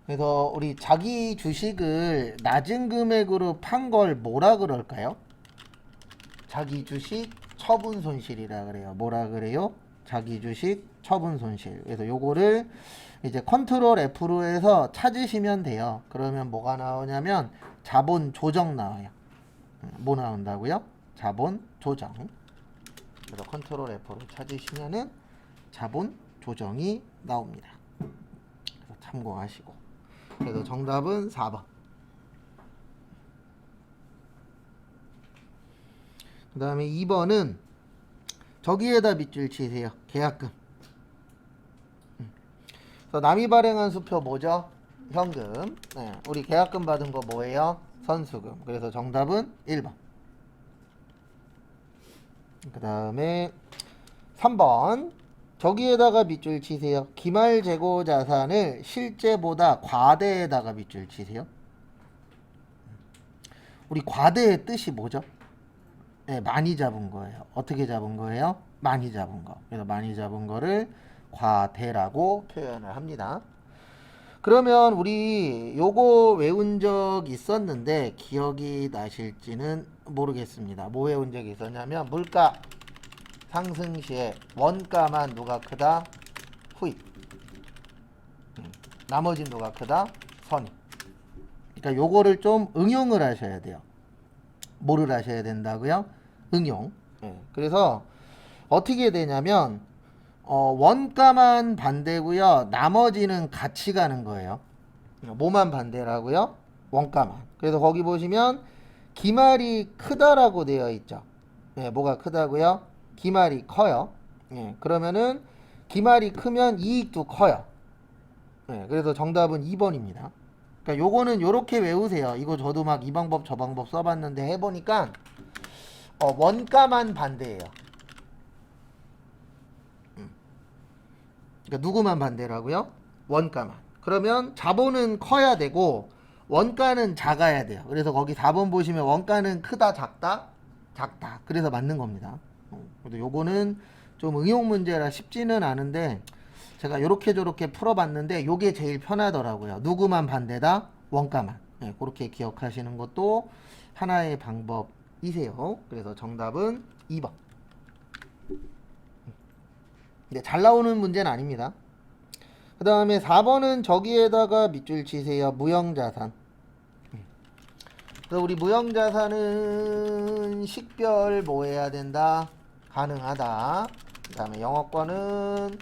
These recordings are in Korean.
그래서 우리 자기 주식을 낮은 금액으로 판 걸 뭐라 그럴까요? 자기 주식 처분 손실이라 그래요. 뭐라 그래요? 자기 주식 처분 손실. 그래서 요거를 이제 컨트롤 F로 해서 찾으시면 돼요. 그러면 뭐가 나오냐면 자본 조정 나와요. 뭐 나온다고요? 자본 조정. 그래서 컨트롤 F로 찾으시면은 자본 조정이 나옵니다. 그래서 참고하시고. 그래서 정답은 4번. 그 다음에 2번은 저기에다 밑줄 치세요. 계약금. 그래서 남이 발행한 수표 뭐죠? 현금. 네, 우리 계약금 받은 거 뭐예요? 선수금. 그래서 정답은 1번. 그 다음에 3번 저기에다가 밑줄 치세요. 기말 재고 자산을 실제보다 과대에다가 밑줄 치세요. 우리 과대의 뜻이 뭐죠? 네, 많이 잡은 거예요. 어떻게 잡은 거예요? 많이 잡은 거. 그래서 많이 잡은 거를 과대라고 표현을 합니다. 그러면 우리 요거 외운 적 있었는데 기억이 나실지는 모르겠습니다. 뭐 외운 적이 있었냐면 물가 상승 시에 원가만 누가 크다? 후입. 나머지는 누가 크다? 선입. 그러니까 요거를 좀 응용을 하셔야 돼요. 뭐를 하셔야 된다고요? 응용. 그래서 어떻게 되냐면 원가만 반대고요. 나머지는 같이 가는 거예요. 뭐만 반대라고요? 원가만. 그래서 거기 보시면 기말이 크다라고 되어 있죠. 뭐가 크다고요? 기말이 커요. 그러면은 기말이 크면 이익도 커요. 그래서 정답은 2번입니다. 그러니까 요거는 요렇게 외우세요. 이거 저도 막 이 방법 저 방법 써봤는데 해보니까 원가만 반대예요. 그러니까 누구만 반대라고요? 원가만. 그러면 자본은 커야 되고 원가는 작아야 돼요. 그래서 거기 4번 보시면 원가는 크다 작다? 작다. 그래서 맞는 겁니다. 그래도 요거는 좀 응용 문제라 쉽지는 않은데 제가 요렇게 저렇게 풀어봤는데 요게 제일 편하더라고요. 누구만 반대다? 원가만. 그렇게 기억하시는 것도 하나의 방법이세요. 그래서 정답은 2번. 근데 잘 나오는 문제는 아닙니다. 그 다음에 4번은 저기에다가 밑줄 치세요. 무형자산. 그래서 우리 무형자산은 식별 뭐 해야 된다? 가능하다. 그 다음에 영업권은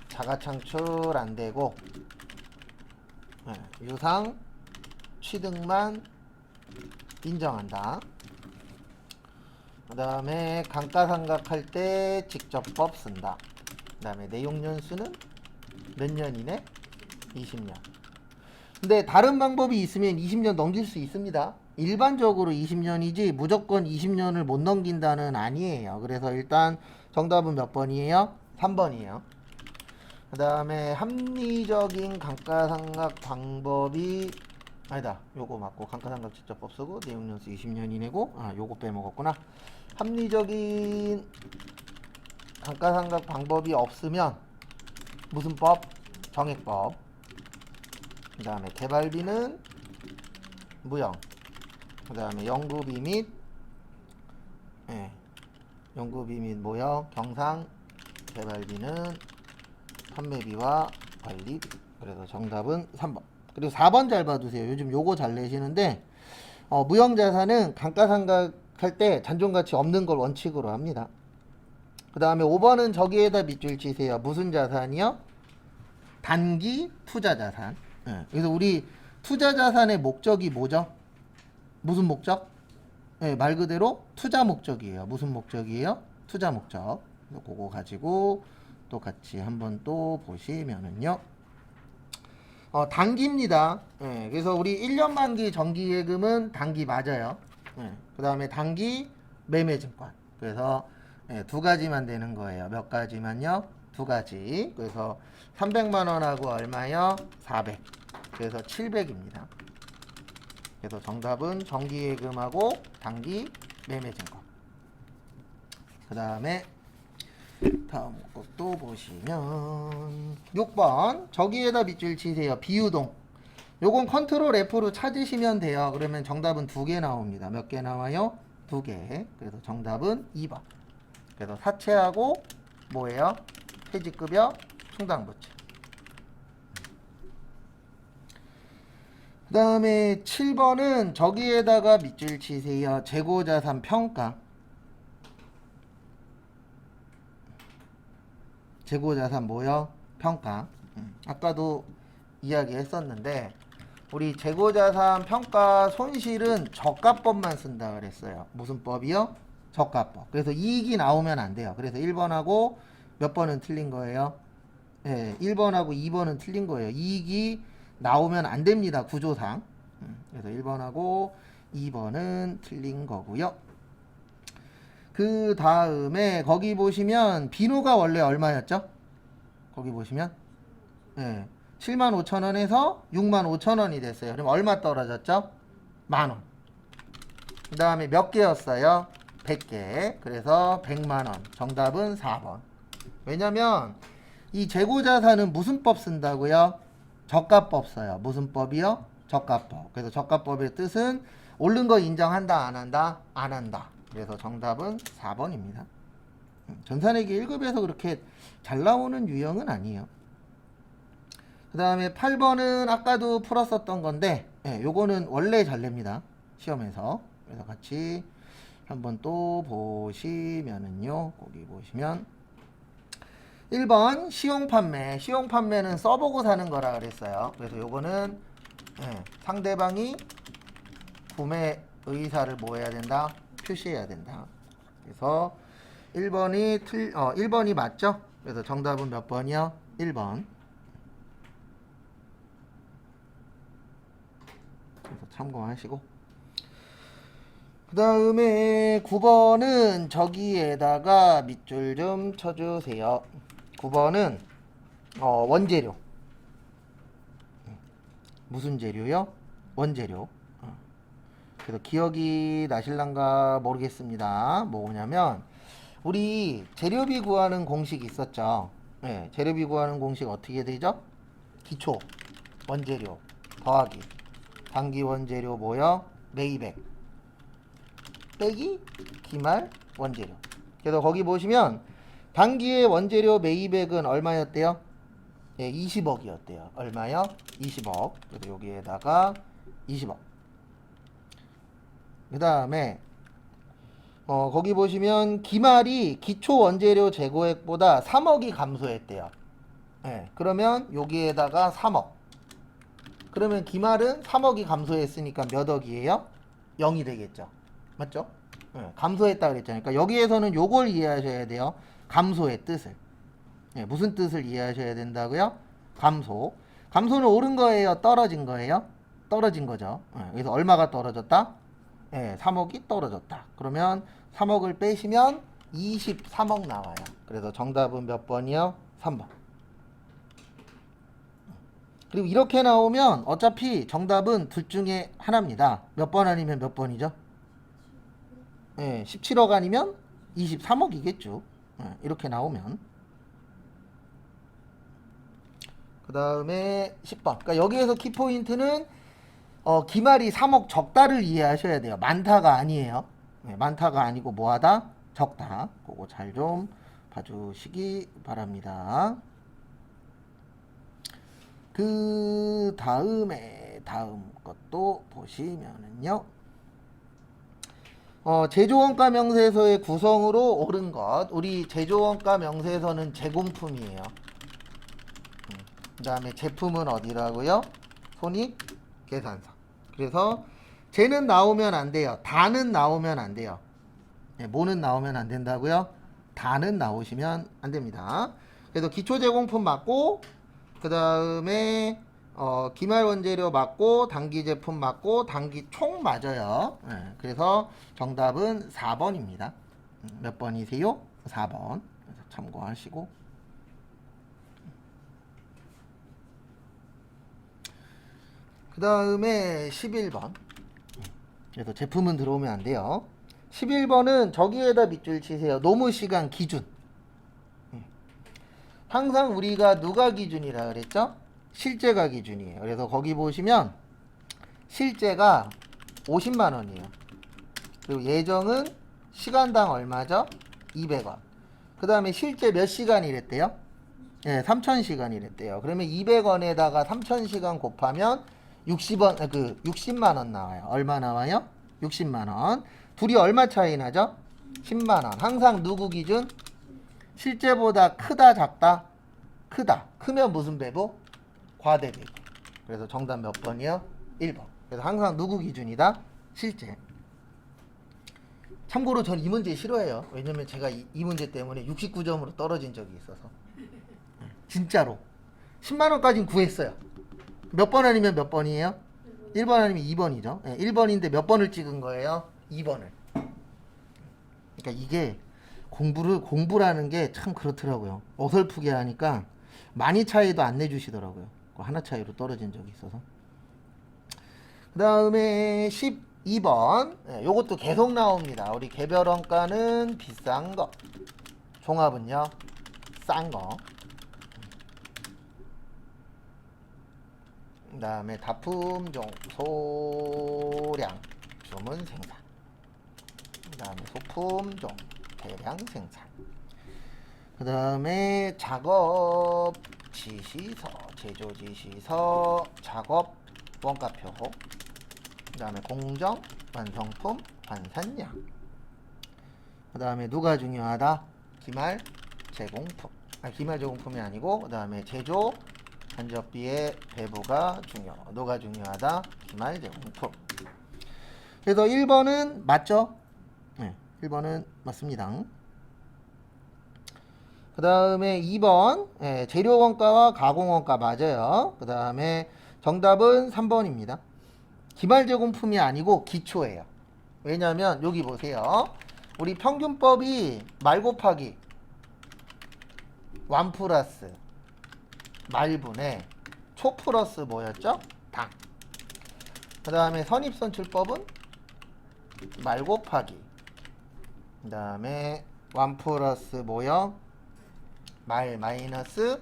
자가창출 안되고 유상 취득만 인정한다. 그 다음에 감가상각할 때 직접법 쓴다. 그 다음에 내용연수는 몇 년이네? 20년. 근데 다른 방법이 있으면 20년 넘길 수 있습니다. 일반적으로 20년이지 무조건 20년을 못 넘긴다는 아니에요. 그래서 일단 정답은 몇 번이에요? 3번이에요. 그 다음에 합리적인 감가상각 방법이 아니다. 요거 맞고 감가상각 직접법 쓰고 내용연수 20년 이내고 요거 빼먹었구나. 합리적인 감가상각 방법이 없으면 무슨 법? 정액법. 그 다음에 개발비는 무형. 그 다음에 연구비 및 연구비 및 무형 경상 개발비는 판매비와 관리비. 그래서 정답은 3번. 그리고 4번 잘 봐두세요. 요즘 요거 잘 내시는데 무형자산은 감가상각할 때 잔존가치 없는 걸 원칙으로 합니다. 그 다음에 5번은 저기에다 밑줄 치세요. 무슨 자산이요? 단기 투자자산. 그래서 우리 투자자산의 목적이 뭐죠? 무슨 목적? 말 그대로 투자 목적이에요. 무슨 목적이에요? 투자 목적. 그거 가지고 또 같이 한번 또 보시면은요. 단기입니다. 그래서 우리 1년 만기 정기예금은 단기 맞아요. 그 다음에 단기 매매증권. 그래서 두 가지만 되는 거예요. 몇 가지만요? 두 가지. 그래서 300만원하고 얼마요? 400. 그래서 700입니다. 그래서 정답은 정기예금하고 단기 매매증권. 그 다음에 다음 것도 보시면 6번 저기에다 밑줄 치세요. 비유동. 요건 컨트롤 F로 찾으시면 돼요. 그러면 정답은 2개 나옵니다. 몇 개 나와요? 2개. 그래서 정답은 2번. 그래서 사채하고 뭐예요? 퇴직급여 충당부채. 그 다음에 7번은 저기에다가 밑줄 치세요. 재고자산 평가. 재고자산 뭐요? 평가. 아까도 이야기했었는데 우리 재고자산 평가 손실은 저가법만 쓴다 그랬어요. 무슨 법이요? 저가법. 그래서 이익이 나오면 안 돼요. 그래서 1번하고 몇 번은 틀린 거예요? 네, 1번하고 2번은 틀린 거예요. 이익이 나오면 안 됩니다. 구조상. 그래서 1번하고 2번은 틀린 거고요. 그 다음에 거기 보시면 비누가 원래 얼마였죠? 거기 보시면 네, 75,000원에서 65,000원이 됐어요. 그럼 얼마 떨어졌죠? 만원. 그 다음에 몇 개였어요? 100개. 그래서 100만원. 정답은 4번. 왜냐면 이 재고자산은 무슨 법 쓴다고요? 저가법 써요. 무슨 법이요? 저가법. 그래서 저가법의 뜻은 오른 거 인정한다 안 한다? 안 한다. 그래서 정답은 4번입니다. 전산회계 1급에서 그렇게 잘 나오는 유형은 아니에요. 그 다음에 8번은 아까도 풀었었던 건데 요거는 원래 잘 냅니다. 시험에서. 그래서 같이 한번 또 보시면은요. 거기 보시면 1번 시용판매. 시용판매는 써보고 사는 거라 그랬어요. 그래서 요거는 상대방이 구매 의사를 뭐 해야 된다? 표시해야 된다. 그래서 1번이 맞죠? 그래서 정답은 몇 번이요? 1번. 그래서 참고하시고. 그 다음에 9번은 저기에다가 밑줄 좀 쳐주세요. 9번은 원재료. 무슨 재료요? 원재료. 그래서 기억이 나실란가 모르겠습니다. 뭐냐면 우리 재료비 구하는 공식 있었죠. 네, 재료비 구하는 공식 어떻게 되죠? 기초 원재료 더하기 단기 원재료 뭐요? 매입액 빼기 기말 원재료. 그래서 거기 보시면 단기의 원재료 매입액은 얼마였대요? 예, 20억이었대요. 얼마요? 20억. 그래서 여기에다가 20억. 그 다음에 거기 보시면 기말이 기초 원재료 재고액보다 3억이 감소했대요. 예, 그러면 여기에다가 3억. 그러면 기말은 3억이 감소했으니까 몇 억이에요? 0이 되겠죠. 맞죠? 예, 감소했다 그랬잖아요. 그러니까 여기에서는 요걸 이해하셔야 돼요. 감소의 뜻을. 예, 무슨 뜻을 이해하셔야 된다고요? 감소. 감소는 오른 거예요? 떨어진 거예요? 떨어진 거죠. 예, 그래서 얼마가 떨어졌다? 예, 3억이 떨어졌다. 그러면 3억을 빼시면 23억 나와요. 그래서 정답은 몇 번이요? 3번. 그리고 이렇게 나오면 어차피 정답은 둘 중에 하나입니다. 몇 번 아니면 몇 번이죠? 예, 17억 아니면 23억이겠죠. 예, 이렇게 나오면. 그 다음에 10번. 그러니까 여기에서 키포인트는 기말이 3억 적다를 이해하셔야 돼요. 많다가 아니에요. 네, 많다가 아니고 뭐하다? 적다. 그거 잘 좀 봐주시기 바랍니다. 그 다음에 다음 것도 보시면은요. 제조원가 명세서의 구성으로 옳은 것. 우리 제조원가 명세서는 제공품이에요. 그 다음에 제품은 어디라고요? 손익계산서. 그래서 제는 나오면 안 돼요. 다는 나오면 안 돼요. 네, 뭐는 나오면 안 된다고요? 다는 나오시면 안 됩니다. 그래서 기초 제공품 맞고 그 다음에 기말 원재료 맞고 단기 제품 맞고 단기 총 맞아요. 네, 그래서 정답은 4번입니다. 몇 번이세요? 4번. 참고하시고. 그 다음에 11번. 그래서 제품은 들어오면 안 돼요. 11번은 저기에다 밑줄 치세요. 노무시간 기준. 항상 우리가 누가 기준이라 그랬죠? 실제가 기준이에요. 그래서 거기 보시면 실제가 50만 원이에요. 그리고 예정은 시간당 얼마죠? 200원. 그 다음에 실제 몇 시간 일했대요? 예, 3,000시간 일했대요. 그러면 200원에다가 3,000시간 곱하면 60만 원 나와요. 얼마 나와요? 60만 원. 둘이 얼마 차이 나죠? 10만 원. 항상 누구 기준? 실제보다 크다, 작다? 크다. 크면 무슨 배부? 과대배부. 그래서 정답 몇 번이요? 1번. 그래서 항상 누구 기준이다? 실제. 참고로 전 이 문제 싫어해요. 왜냐면 제가 이 문제 때문에 69점으로 떨어진 적이 있어서. 진짜로. 10만 원까지는 구했어요. 몇 번 아니면 몇 번이에요? 1번 아니면 2번이죠. 1번인데 몇 번을 찍은 거예요? 2번을. 그러니까 이게 공부라는 게 참 그렇더라고요. 어설프게 하니까 많이 차이도 안 내주시더라고요. 하나 차이로 떨어진 적이 있어서. 그 다음에 12번. 요것도 계속 나옵니다. 우리 개별 원가는 비싼 거. 종합은요? 싼 거. 그 다음에 다품종 소량 주문 생산. 그 다음에 소품종 대량 생산. 그 다음에 작업 지시서, 제조 지시서, 작업 원가표. 그 다음에 공정 완성품 환산량. 그 다음에 누가 중요하다? 기말 제공품. 기말 제공품이 아니고 그 다음에 제조 간접비의 배부가 누가 중요하다? 기말 제공품. 그래서 1번은 맞죠? 네, 1번은 맞습니다. 그 다음에 2번 재료 원가와 가공 원가 맞아요. 그 다음에 정답은 3번입니다. 기말 제공품이 아니고 기초예요. 왜냐하면 여기 보세요. 우리 평균법이 말 곱하기 완 플러스 말분에 초 플러스 뭐였죠? 당. 그 다음에 선입선출법은 말 곱하기 그 다음에 완 플러스 뭐요? 말 마이너스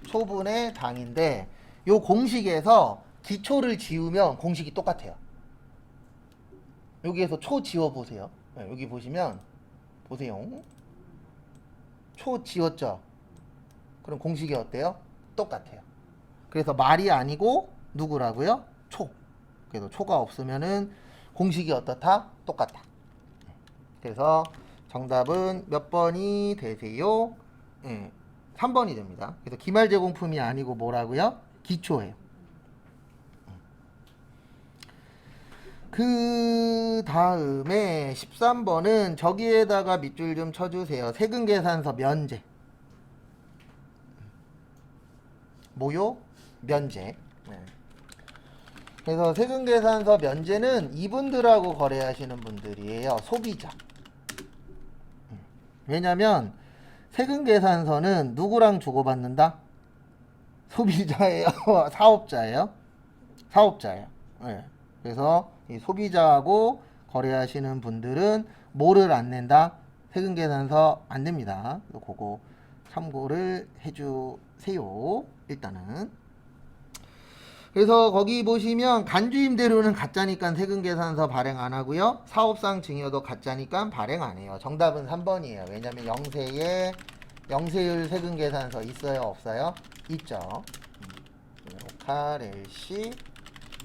초분의 당인데 요 공식에서 기초를 지우면 공식이 똑같아요. 여기에서 초 지워보세요. 여기 보시면 보세요. 초 지웠죠? 그럼 공식이 어때요? 똑같아요. 그래서 말이 아니고 누구라고요? 초. 그래서 초가 없으면은 공식이 어떻다? 똑같다. 그래서 정답은 몇 번이 되세요? 3번이 됩니다. 그래서 기말 제공품이 아니고 뭐라고요? 기초예요. 그 다음에 13번은 저기에다가 밑줄 좀 쳐주세요. 세금계산서 면제. 뭐요? 면제. 그래서 세금계산서 면제는 이분들하고 거래하시는 분들이에요. 소비자. 왜냐면 세금계산서는 누구랑 주고받는다? 소비자예요? 사업자예요? 사업자예요. 그래서 이 소비자하고 거래하시는 분들은 뭐를 안 낸다? 세금계산서 안 냅니다. 그거 참고를 해주세요. 일단은. 그래서 거기 보시면 간주임대료는 가짜니까 세금계산서 발행 안 하고요. 사업상 증여도 가짜니까 발행 안 해요. 정답은 3번이에요. 왜냐면 영세율 세금계산서 있어요? 없어요? 있죠. 로컬 LC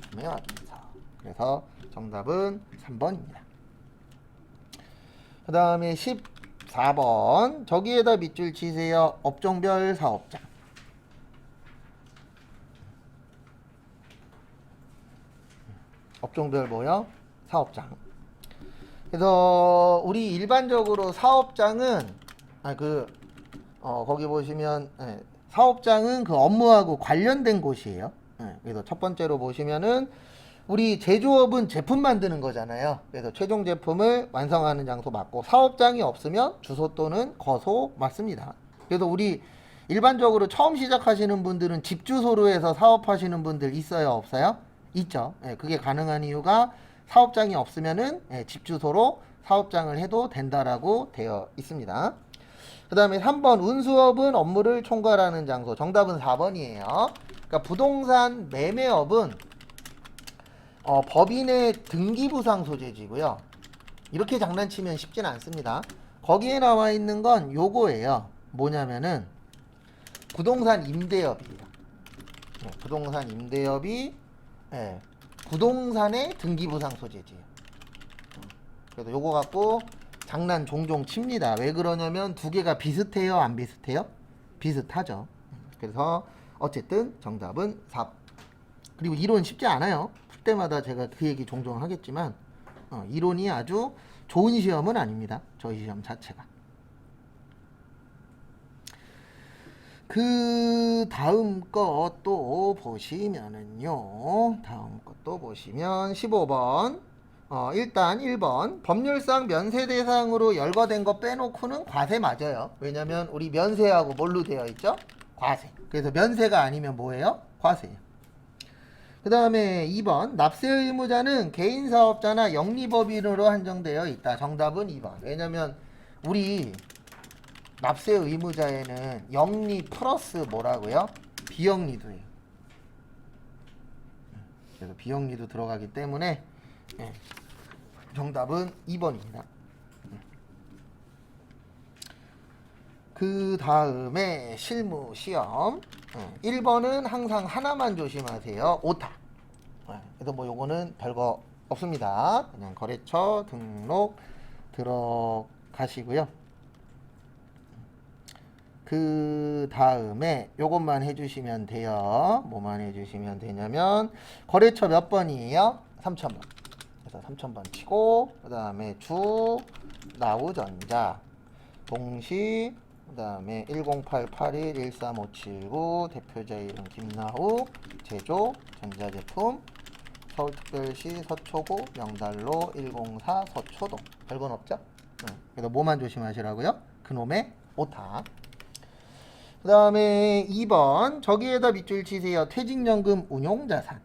구매확인서. 그래서 정답은 3번입니다. 그 다음에 14번 저기에다 밑줄 치세요. 업종별 사업장. 업종별 뭐요? 사업장. 그래서 우리 일반적으로 사업장은 거기 보시면 사업장은 그 업무하고 관련된 곳이에요. 그래서 첫 번째로 보시면은 우리 제조업은 제품 만드는 거잖아요. 그래서 최종 제품을 완성하는 장소 맞고 사업장이 없으면 주소 또는 거소 맞습니다. 그래서 우리 일반적으로 처음 시작하시는 분들은 집 주소로 해서 사업하시는 분들 있어요? 없어요? 있죠. 그게 가능한 이유가 사업장이 없으면은 집 주소로 사업장을 해도 된다라고 되어 있습니다. 그 다음에 3번 운수업은 업무를 총괄하는 장소. 정답은 4번이에요. 그러니까 부동산 매매업은 법인의 등기부상 소재지고요. 이렇게 장난치면 쉽진 않습니다. 거기에 나와 있는 건 요거예요. 뭐냐면은 부동산 임대업이에요. 부동산 임대업이 부동산의 등기부상 소재지예요. 그래서 요거 갖고 장난 종종 칩니다. 왜 그러냐면 두 개가 비슷해요, 안 비슷해요? 비슷하죠. 그래서 어쨌든 정답은 4. 그리고 이론 쉽지 않아요. 풀 때마다 제가 그 얘기 종종 하겠지만 이론이 아주 좋은 시험은 아닙니다. 저희 시험 자체가. 그 다음 것도 보시면은요. 다음 것도 보시면 15번. 일단 1번 법률상 면세 대상으로 열거된 거 빼놓고는 과세 맞아요. 왜냐면 우리 면세하고 뭘로 되어 있죠? 과세. 그래서 면세가 아니면 뭐예요? 과세예요. 그 다음에 2번 납세 의무자는 개인사업자나 영리법인으로 한정되어 있다. 정답은 2번. 왜냐면 우리 납세 의무자에는 영리 플러스 뭐라고요? 비영리도 해요. 그래서 비영리도 들어가기 때문에 정답은 2번입니다. 그 다음에 실무 시험 1번은 항상 하나만 조심하세요. 오타. 그래서 뭐 요거는 별거 없습니다. 그냥 거래처 등록 들어가시고요. 그 다음에 요것만 해주시면 돼요. 뭐만 해주시면 되냐면 거래처 몇 번이에요? 3000번. 그래서 3000번 치고 그 다음에 주 나우전자 동시 그 다음에 10881-13579 대표자 이름 김나우 제조 전자제품 서울특별시 서초구 명달로 104 서초동. 별건 없죠? 그래서 뭐만 조심하시라고요? 그놈의 오타. 그 다음에 2번 저기에다 밑줄 치세요. 퇴직연금 운용자산.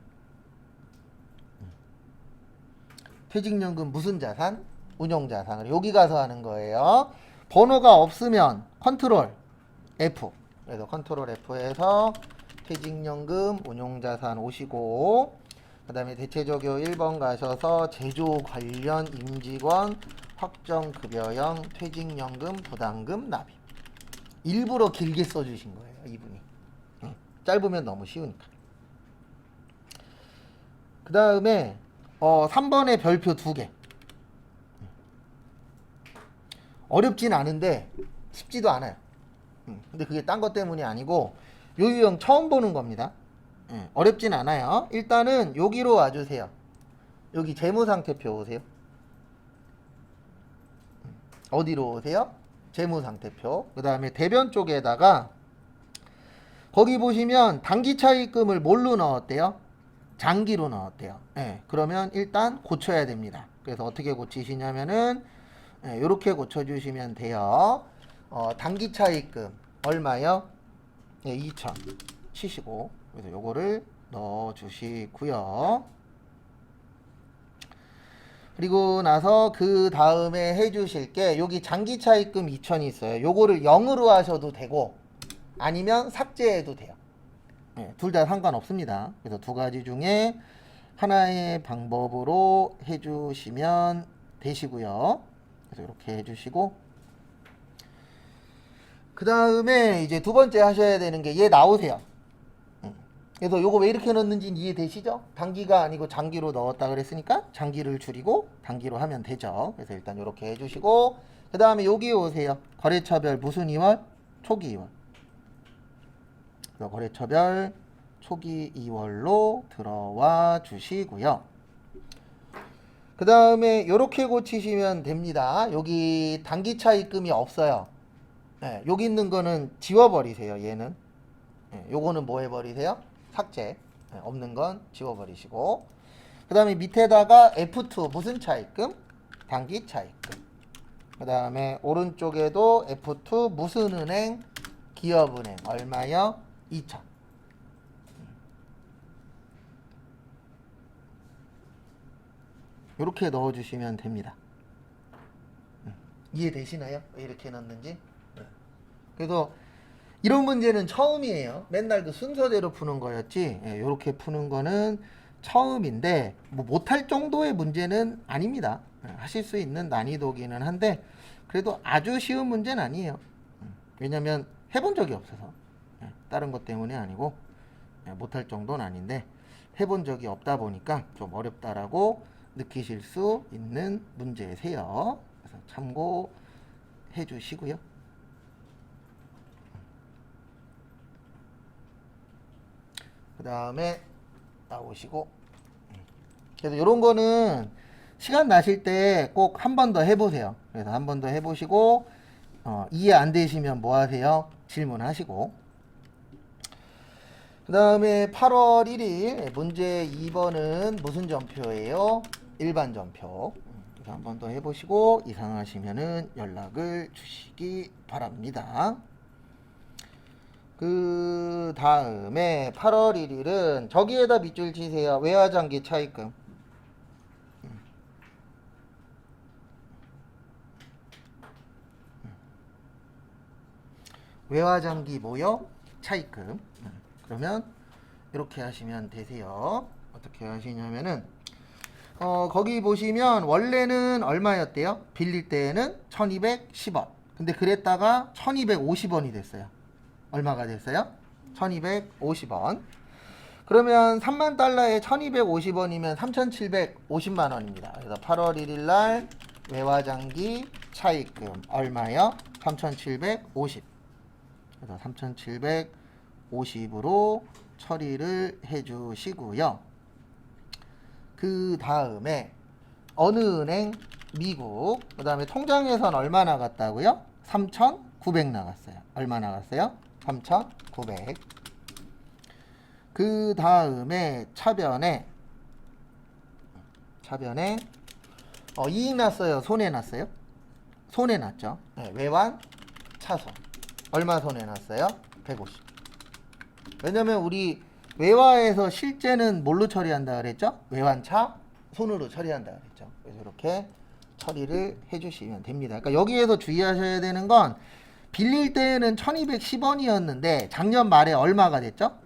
퇴직연금 무슨 자산? 운용자산을 여기 가서 하는 거예요. 번호가 없으면 컨트롤 F. 그래서 컨트롤 F에서 퇴직연금 운용자산 오시고 그 다음에 대체적용 1번 가셔서 제조 관련 임직원 확정급여형 퇴직연금 부담금 납입. 일부러 길게 써주신 거예요. 이분이. 짧으면 너무 쉬우니까. 그 다음에 3번에 별표 2개. 어렵진 않은데 쉽지도 않아요. 근데 그게 딴 것 때문이 아니고 요 유형 처음 보는 겁니다. 어렵진 않아요. 일단은 여기로 와주세요. 여기 재무상태표 오세요. 어디로 오세요? 재무상태표. 그 다음에 대변 쪽에다가 거기 보시면 단기차입금을 뭘로 넣었대요? 장기로 넣었대요. 그러면 일단 고쳐야 됩니다. 그래서 어떻게 고치시냐면은 이렇게 고쳐주시면 돼요. 단기차입금 얼마요? 2,000 치시고 그래서 요거를 넣어주시고요. 그리고 나서 그 다음에 해주실 게 여기 장기차입금 2,000이 있어요. 요거를 0으로 하셔도 되고 아니면 삭제해도 돼요. 둘 다 상관없습니다. 그래서 두 가지 중에 하나의 방법으로 해주시면 되시고요. 그래서 이렇게 해주시고 그 다음에 이제 두 번째 하셔야 되는 게 얘 나오세요. 그래서 요거 왜 이렇게 넣는지 이해되시죠? 단기가 아니고 장기로 넣었다 그랬으니까 장기를 줄이고 단기로 하면 되죠. 그래서 일단 이렇게 해주시고 그 다음에 여기 오세요. 거래처별 무슨 2월? 초기 2월. 그래서 거래처별 초기 2월로 들어와 주시고요. 그 다음에 이렇게 고치시면 됩니다. 여기 단기차입금이 없어요. 여기 있는 거는 지워버리세요. 얘는. 요거는 뭐 해버리세요? 삭제. 없는 건 지워버리시고 그 다음에 밑에다가 F2 무슨 차입금? 단기차입금. 그 다음에 오른쪽에도 F2 무슨 은행? 기업은행. 얼마요? 2,000. 이렇게 넣어주시면 됩니다. 이해되시나요? 왜 이렇게 넣는지? 그래서 이런 문제는 처음이에요. 맨날 그 순서대로 푸는 거였지. 이렇게 푸는 거는 처음인데 뭐 못할 정도의 문제는 아닙니다. 하실 수 있는 난이도기는 한데 그래도 아주 쉬운 문제는 아니에요. 왜냐면 해본 적이 없어서. 다른 것 때문에 아니고 못할 정도는 아닌데 해본 적이 없다 보니까 좀 어렵다라고 느끼실 수 있는 문제세요. 그래서 참고해 주시고요. 그 다음에 나오시고, 그래서 이런 거는 시간 나실 때 꼭 한 번 더 해보세요. 그래서 한 번 더 해보시고 이해 안 되시면 뭐 하세요? 질문하시고. 그 다음에 8월 1일 문제 2번은 무슨 전표예요? 일반 전표. 그래서 한 번 더 해보시고 이상하시면은 연락을 주시기 바랍니다. 그 다음에 8월 1일은 저기에다 밑줄 치세요. 외화장기 차입금. 외화장기 뭐요? 차입금. 그러면 이렇게 하시면 되세요. 어떻게 하시냐면은 거기 보시면 원래는 얼마였대요? 빌릴 때에는 1210원. 근데 그랬다가 1250원이 됐어요. 얼마가 됐어요? 1250원. 그러면 3만 달러에 1250원이면 3750만 원입니다. 그래서 8월 1일 날 외화장기 차입금 얼마요? 3750. 그래서 3750으로 처리를 해 주시고요. 그 다음에 어느 은행? 미국. 그 다음에 통장에선 얼마 나갔다고요? 3,900 나갔어요. 얼마 나갔어요? 3,900. 그 다음에 차변에 이익 났어요? 손해 났어요? 손해 났죠. 네, 외환 차손. 얼마 손해 났어요? 150. 왜냐면 우리 외화에서 실제는 뭘로 처리한다 그랬죠? 외환차 손으로 처리한다 그랬죠. 그래서 이렇게 처리를 해주시면 됩니다. 그러니까 여기에서 주의하셔야 되는 건 빌릴 때는 1210원이었는데 작년 말에 얼마가 됐죠?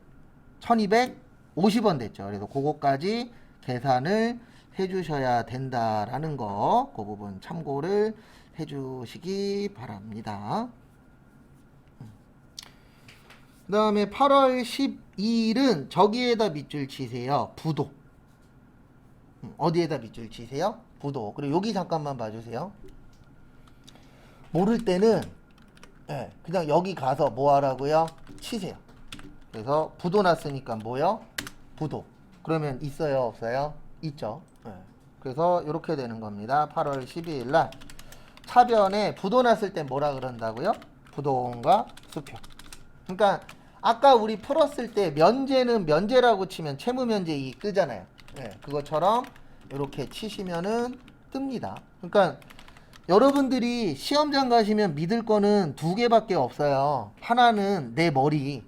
1250원 됐죠. 그래서 그거까지 계산을 해주셔야 된다라는 거, 그 부분 참고를 해주시기 바랍니다. 그 다음에 8월 12일은 저기에다 밑줄 치세요. 부도. 어디에다 밑줄 치세요? 부도. 그리고 여기 잠깐만 봐주세요. 모를 때는 그냥 여기 가서 뭐 하라고요? 치세요. 그래서 부도 났으니까 뭐요? 부도. 그러면 있어요? 없어요? 있죠. 그래서 이렇게 되는 겁니다. 8월 12일 날 차변에 부도 났을 때 뭐라 그런다고요? 부도원과 수표. 그러니까 아까 우리 풀었을 때 면제는 면제라고 치면 채무면제 이익 뜨잖아요. 그것처럼 이렇게 치시면은 뜹니다. 그러니까 여러분들이 시험장 가시면 믿을 거는 두 개밖에 없어요. 하나는 내 머리,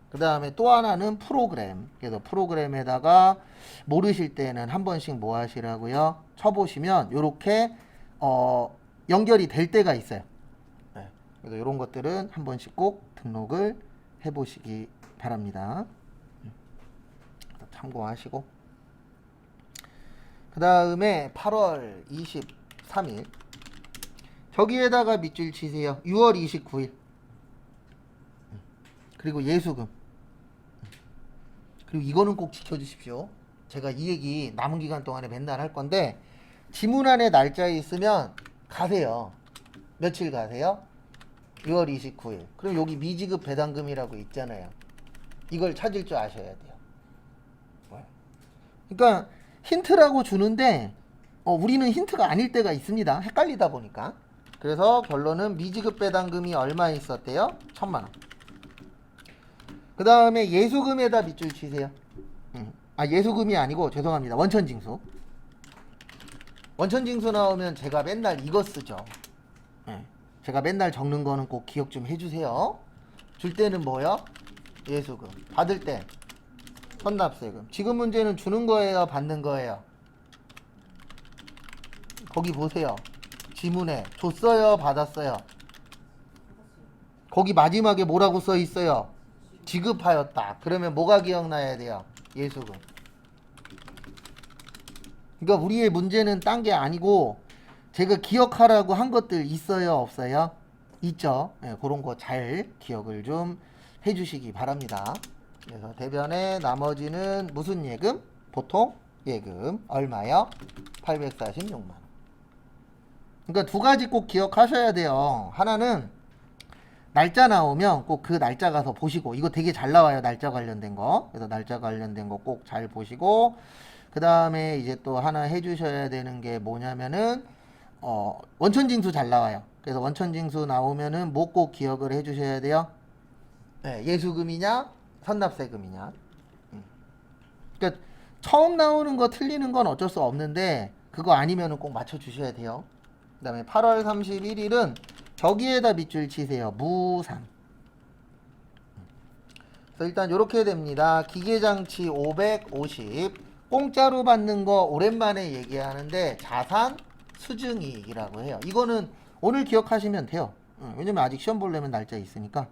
그 다음에 또 하나는 프로그램. 그래서 프로그램에다가 모르실 때는 한 번씩 뭐 하시라고요? 쳐보시면 이렇게 연결이 될 때가 있어요. 그래서 이런 것들은 한 번씩 꼭 등록을 해보시기 바랍니다. 참고하시고. 그 다음에 8월 23일 저기에다가 밑줄 치세요. 6월 29일 그리고 예수금. 그리고 이거는 꼭 지켜주십시오. 제가 이 얘기 남은 기간 동안에 맨날 할 건데 지문 안에 날짜에 있으면 가세요. 며칠 가세요? 6월 29일. 그럼 여기 미지급 배당금이라고 있잖아요. 이걸 찾을 줄 아셔야 돼요. 그러니까 힌트라고 주는데 우리는 힌트가 아닐 때가 있습니다. 헷갈리다 보니까. 그래서 결론은 미지급 배당금이 얼마 있었대요? 1,000만 원. 그 다음에 예수금에다 밑줄 치세요. 예수금이 아니고 죄송합니다. 원천징수. 원천징수 나오면 제가 맨날 이거 쓰죠. 제가 맨날 적는 거는 꼭 기억 좀 해주세요. 줄 때는 뭐요? 예수금. 받을 때 선납세금. 지금 문제는 주는 거예요? 받는 거예요? 거기 보세요. 지문에 줬어요? 받았어요? 거기 마지막에 뭐라고 써 있어요? 지급하였다. 그러면 뭐가 기억나야 돼요? 예수금. 그러니까 우리의 문제는 딴 게 아니고 제가 기억하라고 한 것들 있어요, 없어요? 있죠. 네, 그런 거 잘 기억을 좀 해주시기 바랍니다. 그래서 대변의 나머지는 무슨 예금? 보통 예금. 얼마요? 846만 원. 그러니까 두 가지 꼭 기억하셔야 돼요. 하나는 날짜 나오면 꼭 그 날짜 가서 보시고, 이거 되게 잘 나와요, 날짜 관련된 거. 그래서 날짜 관련된 거 꼭 잘 보시고, 그 다음에 이제 또 하나 해주셔야 되는 게 뭐냐면은 원천징수 잘 나와요. 그래서 원천징수 나오면은 뭐 꼭 기억을 해주셔야 돼요? 네, 예수금이냐 선납세금이냐. 그러니까 처음 나오는 거 틀리는 건 어쩔 수 없는데 그거 아니면은 꼭 맞춰주셔야 돼요. 그 다음에 8월 31일은 저기에다 밑줄 치세요. 무상. 그래서 일단 이렇게 됩니다. 기계장치 550. 공짜로 받는 거 오랜만에 얘기하는데 자산 수증이익이라고 해요. 이거는 오늘 기억하시면 돼요. 왜냐면 아직 시험 보려면 날짜 있으니까.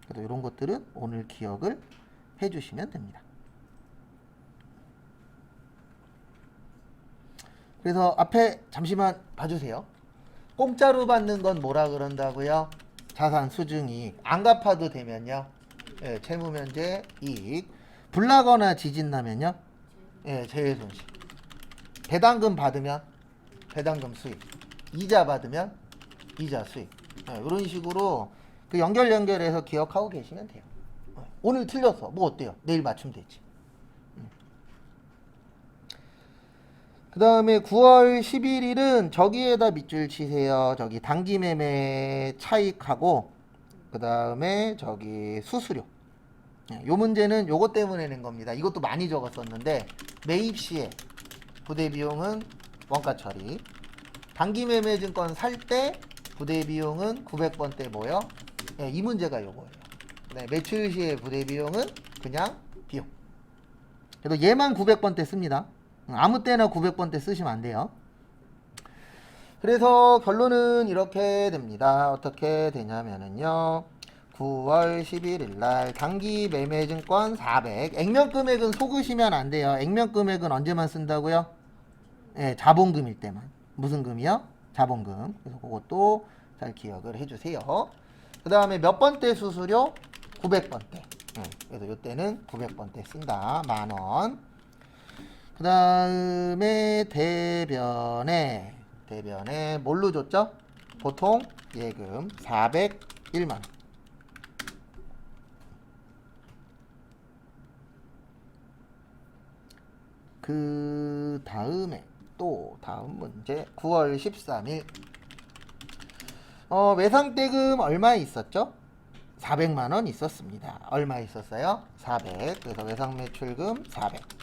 그래서 이런 것들은 오늘 기억을 해주시면 됩니다. 그래서 앞에 잠시만 봐주세요. 공짜로 받는 건 뭐라 그런다고요? 자산 수증이익. 안 갚아도 되면요. 예, 채무면제 이익. 불나거나 지진 나면요. 예, 재해손실. 배당금 받으면 배당금 수익. 이자 받으면 이자 수익. 예, 이런 식으로 그 연결해서 기억하고 계시면 돼요. 오늘 틀렸어. 뭐 어때요? 내일 맞추면 되지. 그 다음에 9월 11일은 저기에다 밑줄 치세요. 저기 단기매매 차익하고 그 다음에 저기 수수료. 요 문제는 요것 때문에 낸 겁니다. 이것도 많이 적었었는데 매입 시에 부대 비용은 원가 처리. 단기매매 증권 살 때 부대 비용은 900번대 뭐요? 네, 이 문제가 요거예요. 네, 매출 시에 부대 비용은 그냥 비용. 그래도 얘만 900번대 씁니다. 아무 때나 900번대 쓰시면 안 돼요. 그래서 결론은 이렇게 됩니다. 어떻게 되냐면은요. 9월 11일 날 단기 매매 증권 400. 액면 금액은 속으시면 안 돼요. 액면 금액은 언제만 쓴다고요? 예, 자본금일 때만. 무슨 금이요? 자본금. 그래서 그것도 잘 기억을 해주세요. 그 다음에 몇 번대 수수료? 900번대. 그래서 이때는 900번대 쓴다. 만원. 그 다음에 대변에 뭘로 줬죠? 보통 예금 401만원. 그 다음에 또 다음 문제 9월 13일 외상대금 얼마 있었죠? 400만원 있었습니다. 얼마 있었어요? 400. 그래서 외상매출금 400.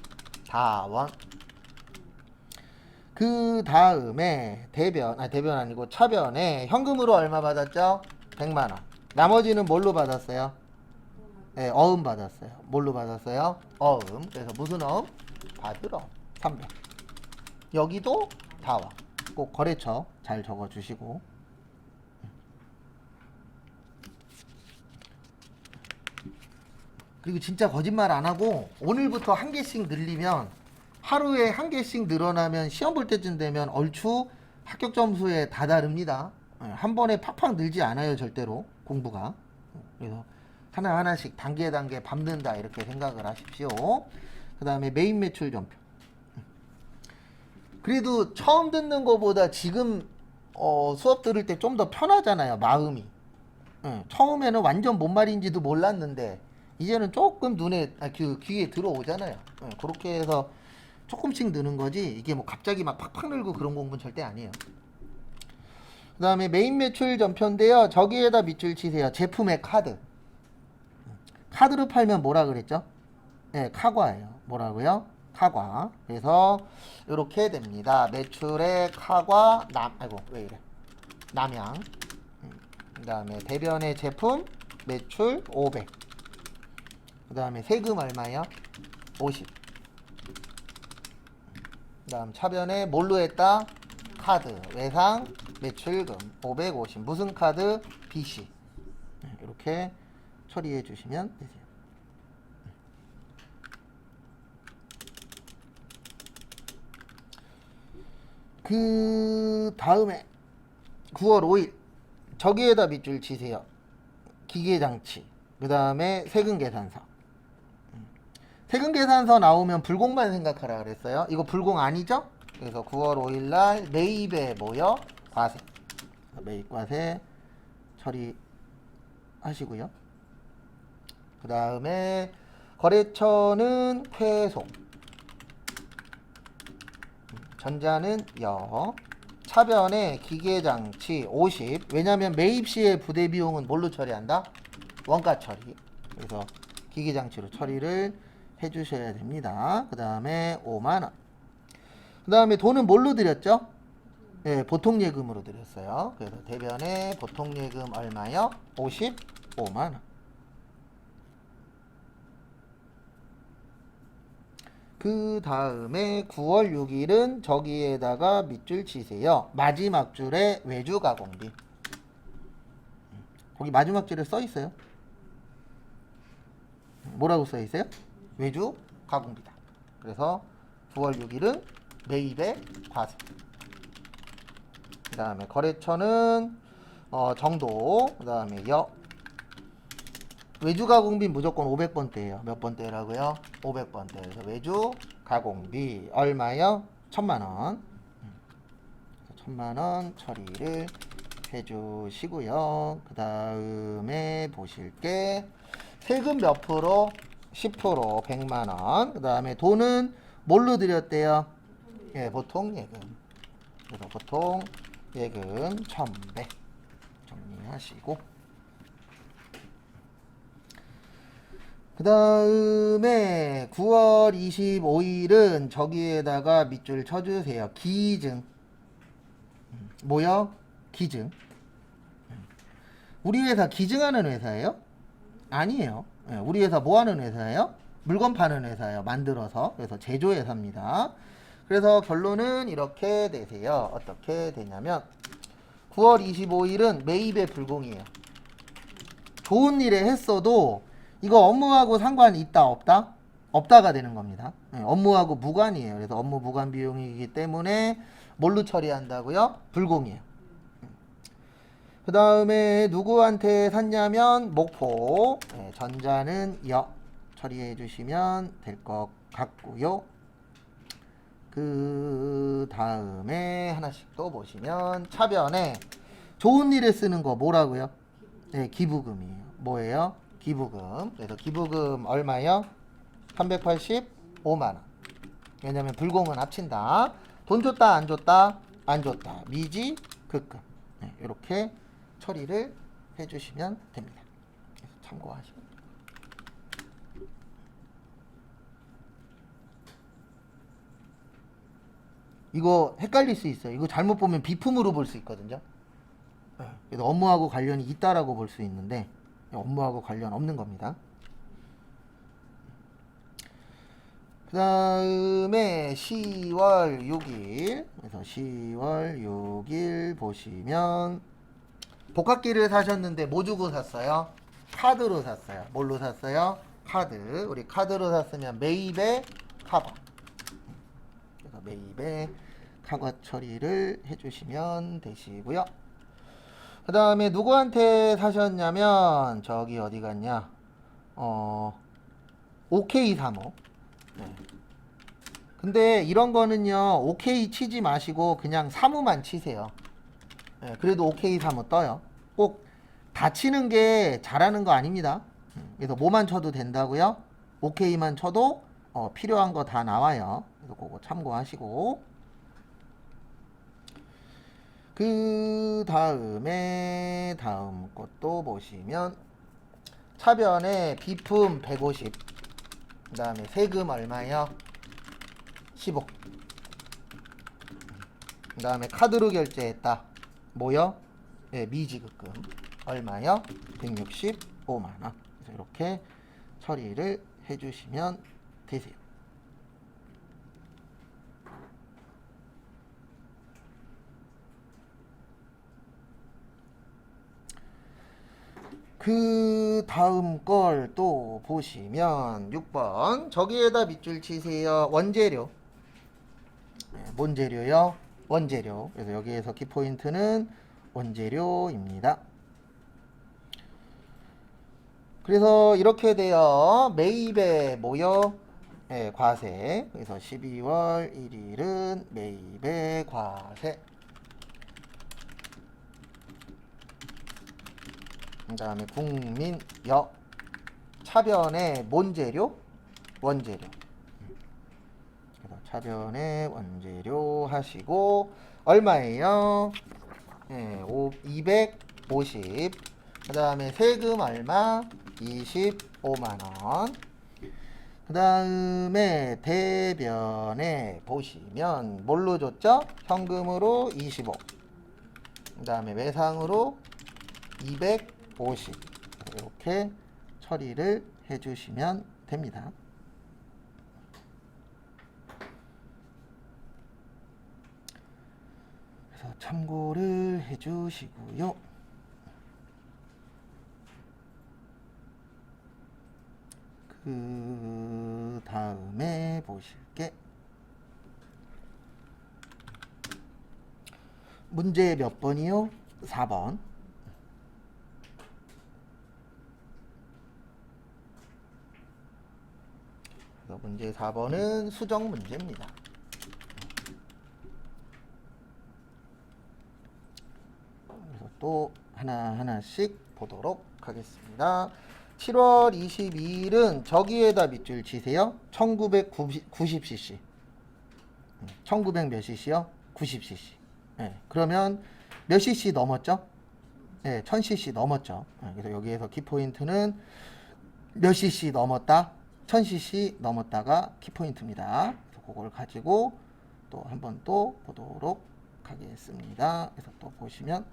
다원. 그 다음에 대변 아니고 차변에 현금으로 얼마 받았죠? 100만원. 나머지는 뭘로 받았어요? 네, 어음 받았어요. 뭘로 받았어요? 어음. 그래서 무슨 어음? 받으러 300. 여기도 다와. 꼭 거래처 잘 적어주시고. 그리고 진짜 거짓말 안 하고 오늘부터 한 개씩 늘리면 하루에 한 개씩 늘어나면 시험 볼 때쯤 되면 얼추 합격 점수에 다다릅니다. 한 번에 팍팍 늘지 않아요, 절대로 공부가. 그래서 하나하나씩 단계 밟는다 이렇게 생각을 하십시오. 그 다음에 메인 매출 전표. 그래도 처음 듣는 거보다 지금 수업 들을 때 좀 더 편하잖아요, 마음이. 처음에는 완전 뭔 말인지도 몰랐는데 이제는 조금 귀에 들어오잖아요. 그렇게 해서 조금씩 느는 거지 이게 뭐 갑자기 막 팍팍 늘고 그런 공부는 절대 아니에요. 그 다음에 메인 매출 전표인데요. 저기에다 밑줄 치세요. 제품의 카드. 카드로 팔면 뭐라 그랬죠? 네, 카과예요. 뭐라고요? 카과. 그래서 이렇게 됩니다. 매출의 카과 남양. 그 다음에 대변의 제품 매출 500. 그 다음에 세금 얼마요? 50. 그 다음 차변에 뭘로 했다? 카드 외상 매출금 550. 무슨 카드? BC 이렇게 처리해 주시면 되세요. 그 다음에 9월 5일 저기에다 밑줄 치세요. 기계장치, 그 다음에 세금계산서. 세금계산서 나오면 불공만 생각하라 그랬어요. 이거 불공 아니죠? 그래서 9월 5일날 매입에 뭐요? 과세. 매입과세 처리하시고요. 그 다음에 거래처는 회송, 전자는 여, 차변에 기계장치 50. 왜냐면 매입 시에 부대 비용은 뭘로 처리한다? 원가 처리. 그래서 기계장치로 처리를 해주셔야 됩니다. 그 다음에 5만원. 그 다음에 돈은 뭘로 드렸죠? 네, 보통예금으로 드렸어요. 그래서 대변에 보통예금 얼마요? 55만원. 그 다음에 9월 6일은 저기에다가 밑줄 치세요. 마지막 줄에 외주 가공비. 거기 마지막 줄에 써 있어요. 뭐라고 써 있어요? 외주 가공비다. 그래서 9월 6일은 매입의 과세. 그 다음에 거래처는 정도. 그 다음에 여. 외주 가공비 무조건 500번대예요. 몇 번대라고요? 500번대. 그래서 외주 가공비 얼마요? 1000만원. 1000만원 처리를 해주시고요. 그 다음에 보실 게 세금 몇 프로? 10%, 100만원. 그 다음에 돈은 뭘로 드렸대요? 예, 보통 예금. 그래서 보통 예금 1100 정리하시고, 그 다음에 9월 25일은 저기에다가 밑줄 쳐주세요. 기증. 뭐요? 기증. 우리 회사 기증하는 회사예요? 아니에요. 우리 회사 뭐 하는 회사예요? 물건 파는 회사예요. 만들어서. 그래서 제조회사입니다. 그래서 결론은 이렇게 되세요. 어떻게 되냐면 9월 25일은 매입의 불공이에요. 좋은 일에 했어도 이거 업무하고 상관이 있다 없다? 없다가 되는 겁니다. 업무하고 무관이에요. 그래서 업무 무관 비용이기 때문에 뭘로 처리한다고요? 불공이에요. 그 다음에 누구한테 샀냐면 목포. 전자는 여 처리해 주시면 될 것 같고요. 그 다음에 하나씩 또 보시면 차변에 좋은 일에 쓰는 거 뭐라고요? 네, 기부금이에요. 뭐예요? 기부금. 그래서 기부금 얼마요? 385만원. 왜냐면 불공은 합친다. 돈 줬다 안 줬다? 안 줬다. 미지 극금. 네, 이렇게 처리를 해주시면 됩니다. 그래서 참고하시면. 이거 헷갈릴 수 있어요. 이거 잘못 보면 비품으로 볼 수 있거든요. 그래서 업무하고 관련이 있다라고 볼 수 있는데 업무하고 관련 없는 겁니다. 그 다음에 10월 6일. 그래서 10월 6일 보시면 복합기를 사셨는데 뭐 주고 샀어요? 카드로 샀어요. 뭘로 샀어요? 카드. 우리 카드로 샀으면 매입의 카거. 그래서 매입의 카거 처리를 해주시면 되시고요. 그 다음에 누구한테 사셨냐면 저기 어디 갔냐? OK35. 네. 근데 이런 거는요 OK 치지 마시고 그냥 사무만 치세요. 네, 그래도 OK35 떠요. 꼭 다 치는 게 잘하는 거 아닙니다. 그래서 뭐만 쳐도 된다고요? OK만 쳐도 필요한 거 다 나와요. 그래서 그거 참고하시고, 그 다음에 다음 것도 보시면 차변에 비품 150, 그 다음에 세금 얼마요? 15. 그 다음에 카드로 결제했다. 뭐요? 네, 미지급금 얼마요? 165만원. 그래서 이렇게 처리를 해주시면 되세요. 그 다음 걸 또 보시면 6번 저기에다 밑줄 치세요. 원재료. 뭔 재료요? 원재료. 그래서 여기에서 키포인트는 원재료입니다. 그래서 이렇게 돼요. 매입에 뭐요? 네, 과세. 그래서 12월 1일은 매입의 과세. 그 다음에 국민여. 차변의 뭔 재료? 원재료. 그래서 차변의 원재료 하시고 얼마예요? 네, 250. 그 다음에 세금 얼마? 25만원. 그 다음에 대변에 보시면 뭘로 줬죠? 현금으로 25. 그 다음에 외상으로 250. 이렇게 처리를 해주시면 됩니다. 그래서 참고를 해주시고요. 그 다음에 보실게 문제 몇 번이요? 4번. 문제 4번은 수정 문제입니다. 그래서 또 하나하나씩 보도록 하겠습니다. 7월 22일은 저기에다 밑줄 치세요. 1990cc. 1900 몇 cc요? 90cc. 네, 그러면 몇 cc 넘었죠? 네, 1000cc 넘었죠. 네, 그래서 여기에서 키포인트는 몇 cc 넘었다? 1000cc 넘었다가 키포인트입니다. 그래서 그걸 가지고 또 한 번 또 보도록 하겠습니다. 그래서 또 보시면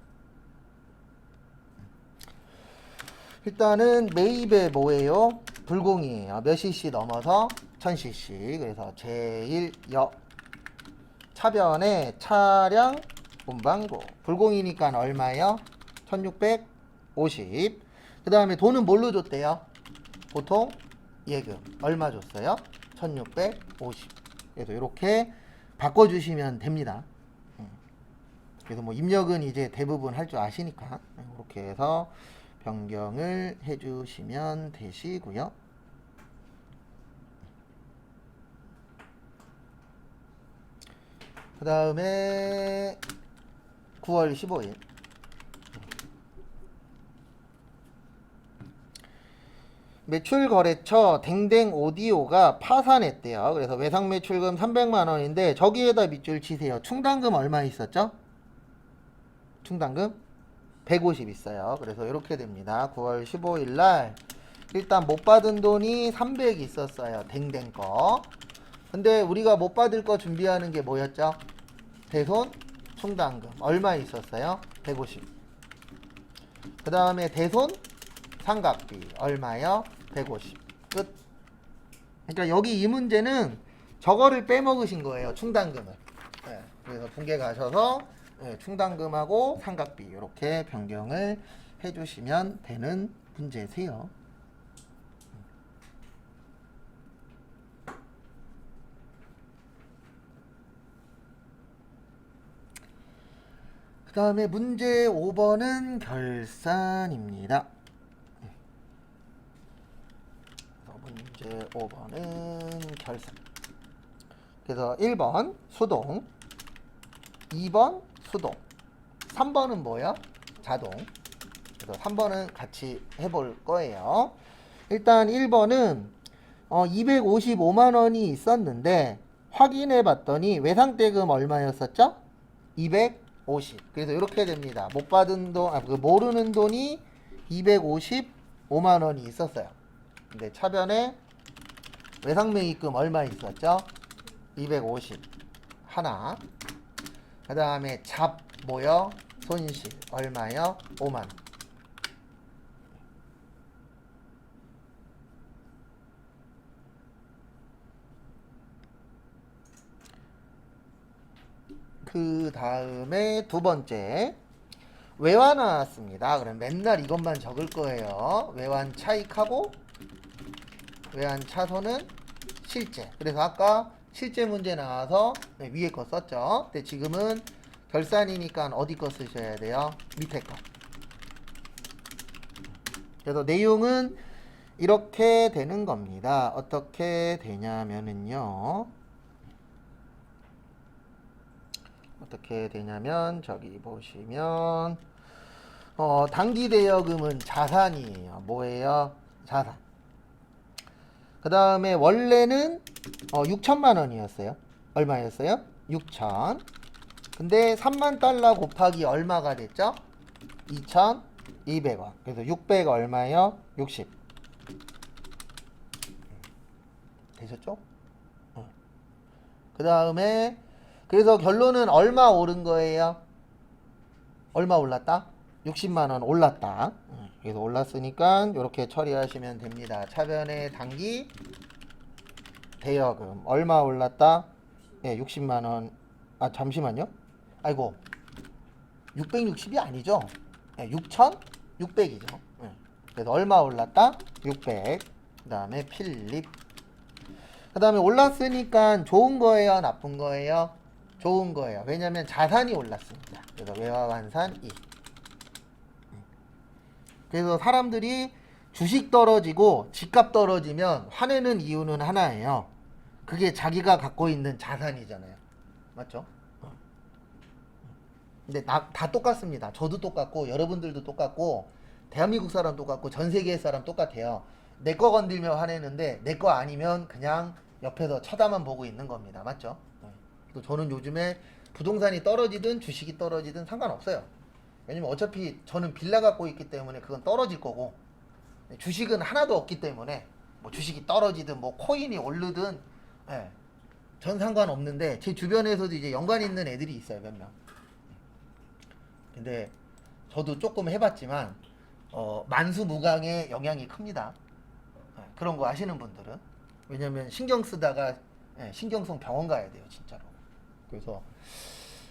일단은 매입에 뭐예요? 불공이에요. 몇 cc 넘어서 1000cc. 그래서 제1여 차변에 차량 운반고 불공이니까 얼마예요? 1650. 그 다음에 돈은 뭘로 줬대요? 보통 예금 얼마 줬어요? 1650. 그래서 이렇게 바꿔주시면 됩니다. 그래서 뭐 입력은 이제 대부분 할 줄 아시니까 이렇게 해서 변경을 해주시면 되시고요. 그 다음에 9월 15일 매출거래처 댕댕 오디오가 파산했대요. 그래서 외상 매출금 300만원인데 저기에다 밑줄 치세요. 충당금 얼마 있었죠? 충당금 150 있어요. 그래서 이렇게 됩니다. 9월 15일 날 일단 못 받은 돈이 300 있었어요. 댕댕 거. 근데 우리가 못 받을 거 준비하는 게 뭐였죠? 대손 충당금 얼마 있었어요? 150. 그 다음에 대손 상각비 얼마요? 150. 끝. 그러니까 여기 이 문제는 저거를 빼먹으신 거예요. 충당금을. 네, 그래서 분계 가셔서 네, 충당금하고 상각비 이렇게 변경을 해주시면 되는 문제세요. 그 다음에 문제 5번은 결산입니다. 문제 5번은 결산. 그래서 1번 수동, 2번 수동, 3번은 뭐야? 자동. 그래서 3번은 같이 해볼 거예요. 일단 1번은 255만원이 있었는데 확인해 봤더니 외상대금 얼마였었죠? 250. 그래서 이렇게 됩니다. 못 받은 돈, 모르는 돈이 255만원이 있었어요. 근데 차변에 외상매입금 얼마 있었죠? 250 하나. 그 다음에 잡 뭐요? 손실 얼마요? 5만. 그 다음에 두 번째 외화 나왔습니다. 그럼 맨날 이것만 적을 거예요. 외환 차익하고 외환 차손은 실제. 그래서 아까 실제 문제 나와서 위에 거 썼죠. 근데 지금은 결산이니까 어디 거 쓰셔야 돼요? 밑에 거. 그래서 내용은 이렇게 되는 겁니다. 어떻게 되냐면은요. 어떻게 되냐면 저기 보시면 단기 대여금은 자산이에요. 뭐예요? 자산. 그 다음에 원래는 6천만 원이었어요. 얼마였어요? 6천. 근데 3만 달러 곱하기 얼마가 됐죠? 2,200원. 그래서 600 얼마예요? 60. 되셨죠? 그 다음에 그래서 결론은 얼마 오른 거예요? 얼마 올랐다? 60만 원 올랐다. 그래서 올랐으니까 이렇게 처리하시면 됩니다. 차변의 단기 대여금 얼마 올랐다? 예, 60만 원. 아, 잠시만요. 아이고. 660이 아니죠. 예, 6,600이죠. 예. 그래서 얼마 올랐다? 600. 그다음에 필립. 그다음에 올랐으니까 좋은 거예요, 나쁜 거예요? 좋은 거예요. 왜냐면 자산이 올랐습니다. 그래서 외화환산 2. 그래서 사람들이 주식 떨어지고 집값 떨어지면 화내는 이유는 하나예요. 그게 자기가 갖고 있는 자산이잖아요. 맞죠? 근데 다 똑같습니다. 저도 똑같고 여러분들도 똑같고 대한민국 사람 똑같고 전 세계 사람 똑같아요. 내 거 건들면 화내는데 내 거 아니면 그냥 옆에서 쳐다만 보고 있는 겁니다. 맞죠? 저는 요즘에 부동산이 떨어지든 주식이 떨어지든 상관없어요. 왜냐면 어차피 저는 빌라 갖고 있기 때문에 그건 떨어질 거고 주식은 하나도 없기 때문에 뭐 주식이 떨어지든 뭐 코인이 오르든 예, 전 상관없는데 제 주변에서도 이제 연관 있는 애들이 있어요. 몇 명. 근데 저도 조금 해봤지만 만수무강의 영향이 큽니다. 예, 그런 거 아시는 분들은 왜냐면 신경 쓰다가 신경성 병원 가야 돼요. 진짜로. 그래서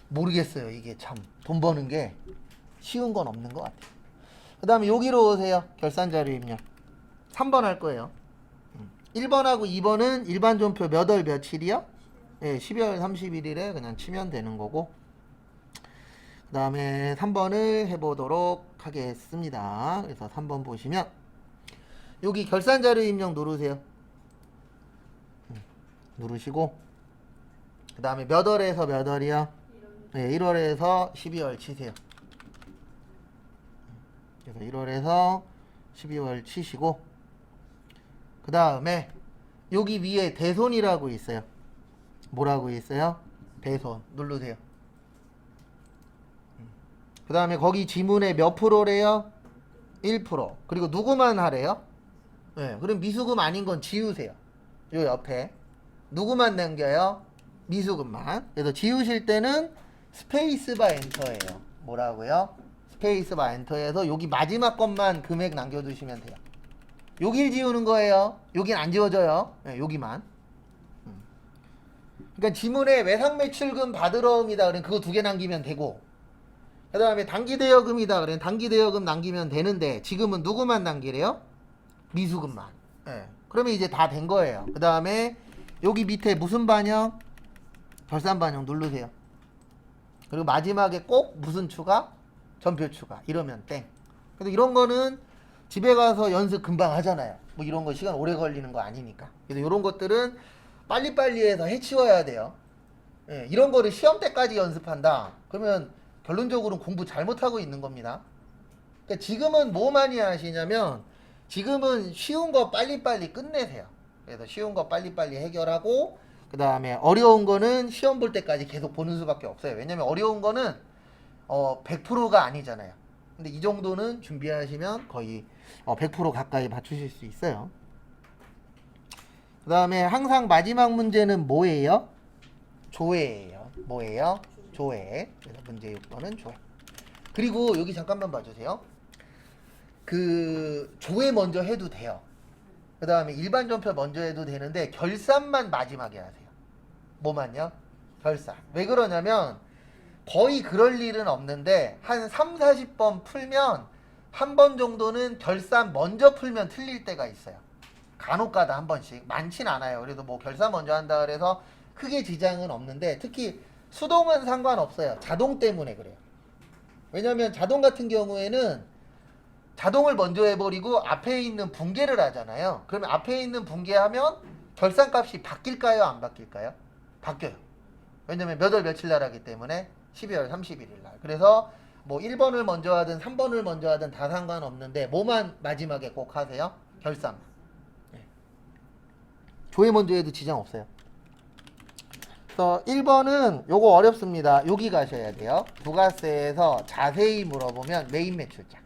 모르겠어요. 이게 참 돈 버는 게 쉬운 건 없는 것 같아요. 그 다음에 여기로 오세요. 결산자료 입력 3번 할 거예요. 1번하고 2번은 일반 존표 몇 월 며칠이요? 예, 12월 31일에 그냥 치면 되는 거고 그 다음에 3번을 해보도록 하겠습니다. 그래서 3번 보시면 여기 결산자료 입력 누르세요. 누르시고 그 다음에 몇 월에서 몇 월이요? 네, 1월에서 12월 치세요. 그래서 1월에서 12월 치시고 그 다음에 여기 위에 대손이라고 있어요. 뭐라고 있어요? 대손 누르세요. 그 다음에 거기 지문에 몇 프로래요? 1%. 그리고 누구만 하래요? 네, 그럼 미수금 아닌 건 지우세요. 요 옆에 누구만 남겨요? 미수금만. 그래서 지우실 때는 스페이스바 엔터예요. 뭐라고요? 스페이스바 엔터에서 여기 마지막 것만 금액 남겨두시면 돼요. 여길 지우는 거예요. 여긴 안 지워져요. 네, 여기만. 그러니까 지문에 외상매출금 받으러 옵니다. 그럼 그거 2개 남기면 되고 그 다음에 단기대여금이다. 그럼 단기대여금 남기면 되는데 지금은 누구만 남기래요? 미수금만. 네. 그러면 이제 다 된 거예요. 그 다음에 여기 밑에 무슨 반영? 결산 반영 누르세요. 그리고 마지막에 꼭 무슨 추가? 전표 추가. 이러면 땡. 근데 이런 거는 집에 가서 연습 금방 하잖아요. 뭐 이런 거 시간 오래 걸리는 거 아니니까. 그래서 이런 것들은 빨리빨리 해서 해치워야 돼요. 예, 이런 거를 시험 때까지 연습한다. 그러면 결론적으로는 공부 잘못하고 있는 겁니다. 그러니까 지금은 뭐 많이 하시냐면 지금은 쉬운 거 빨리빨리 끝내세요. 그래서 쉬운 거 빨리빨리 해결하고 그 다음에 어려운 거는 시험 볼 때까지 계속 보는 수밖에 없어요. 왜냐면 어려운 거는 100%가 아니잖아요. 근데 이 정도는 준비하시면 거의 100% 가까이 맞추실 수 있어요. 그 다음에 항상 마지막 문제는 뭐예요? 조회예요. 뭐예요? 조회. 그래서 문제 6번은 조회. 그리고 여기 잠깐만 봐주세요. 그 조회 먼저 해도 돼요. 그 다음에 일반 전표 먼저 해도 되는데 결산만 마지막에 하세요. 뭐만요? 결산. 왜 그러냐면 거의 그럴 일은 없는데 한 3, 40번 풀면 한 번 정도는 결산 먼저 풀면 틀릴 때가 있어요. 간혹가다 한 번씩. 많진 않아요. 그래도 뭐 결산 먼저 한다 그래서 크게 지장은 없는데 특히 수동은 상관없어요. 자동 때문에 그래요. 왜냐면 자동 같은 경우에는 자동을 먼저 해버리고 앞에 있는 분계를 하잖아요. 그러면 앞에 있는 분계하면 결산값이 바뀔까요? 안 바뀔까요? 바뀌어요. 왜냐면 몇 월 며칠 날 하기 때문에 12월 31일 날. 그래서 뭐 1번을 먼저 하든 3번을 먼저 하든 다 상관없는데 뭐만 마지막에 꼭 하세요? 결산. 네. 조회 먼저 해도 지장 없어요. 그래서 1번은 요거 어렵습니다. 여기 가셔야 돼요. 부가세에서 자세히 물어보면 메인 매출장.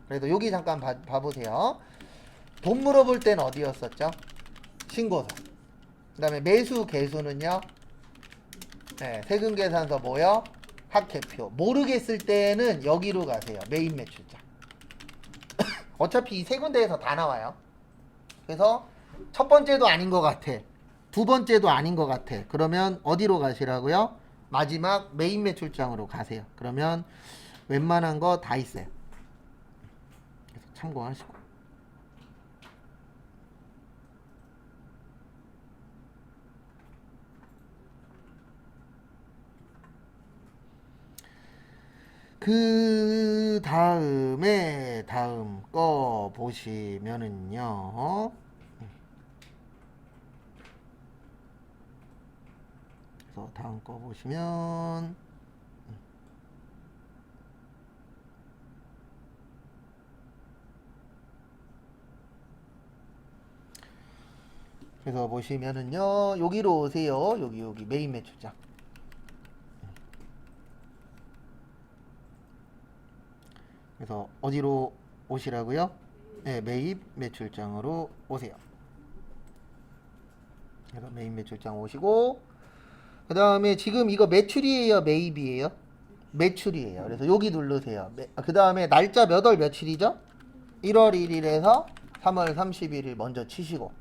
그래도 여기 잠깐 봐보세요. 돈 물어볼 땐 어디였었죠? 신고서. 그 다음에 매수 개수는요? 네, 세금계산서 뭐요? 합계표. 모르겠을 때는 여기로 가세요. 메인 매출장. 어차피 이 세 군데에서 다 나와요. 그래서 첫 번째도 아닌 것 같아. 두 번째도 아닌 것 같아. 그러면 어디로 가시라고요? 마지막 메인 매출장으로 가세요. 그러면 웬만한 거 다 있어요. 그래서 참고하시고. 그 다음에 다음 거 보시면은요. 그래서 다음 거 보시면 그래서 보시면은요. 여기로 오세요. 여기 메인 매출장. 그래서 어디로 오시라고요? 네, 매입 매출장으로 오세요. 그래서 메인 매출장 오시고 그 다음에 지금 이거 매출이에요? 매입이에요? 매출이에요. 그래서 여기 누르세요. 그 다음에 날짜 몇 월 며칠이죠? 1월 1일에서 3월 31일 먼저 치시고